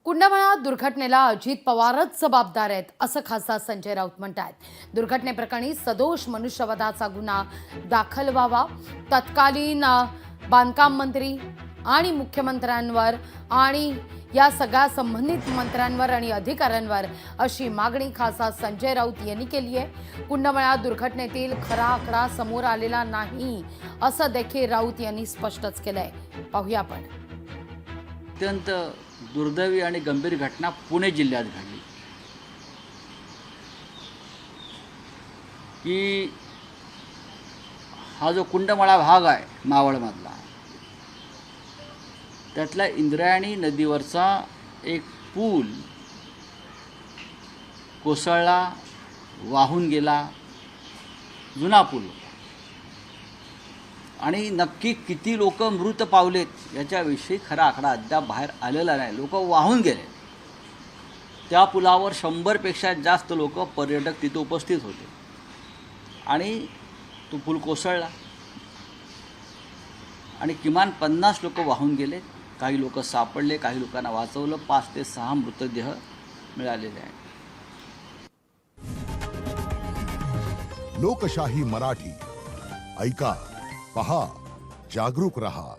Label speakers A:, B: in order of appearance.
A: कुंडमाळा दुर्घटनेला अजित पवारच जबाबदार आहेत असं खासदार संजय राऊत म्हणतात। दुर्घटनेप्रकरणी सदोष मनुष्यवधाचा गुन्हा दाखल व्हावा, तत्कालीन बांधकाम मंत्री आणि मुख्यमंत्र्यांवर आणि या सगळ्या संबंधित मंत्र्यांवर आणि अधिकाऱ्यांवर अशी मागणी खासदार संजय राऊत यांनी केली आहे। कुंडमाळा दुर्घटनेतील खरा आकडा समोर आलेला नाही असं देखील राऊत यांनी स्पष्टच केलंय। पाहूया आपण।
B: अत्यंत दुर्दैवी आणि गंभीर घटना पुणे जिल्ह्यात घडली की हा जो कुंडमाळा भाग आहे मावळमधला, त्यातला इंद्रायणी नदीवरचा एक पूल कोसळला, वाहून गेला, जुना पूल आणि नक्की किती लोक मृत पावलेत याच्याविषयी खरा आकडा अद्याप बाहेर आलेला नाही। लोक वाहून गेले। त्या पुलावर 100पेक्षा जास्त लोक पर्यटक तिथे उपस्थित होते आणि तो पूल कोसळला आणि किमान 50 लोक वाहून गेले। काही लोक सापडले, काही लोकांना वाचवलं। 5 ते 6 मृतदेह मिळालेले आहेत।
C: लोकशाही मराठी ऐका, पहा, जागरूक रहा।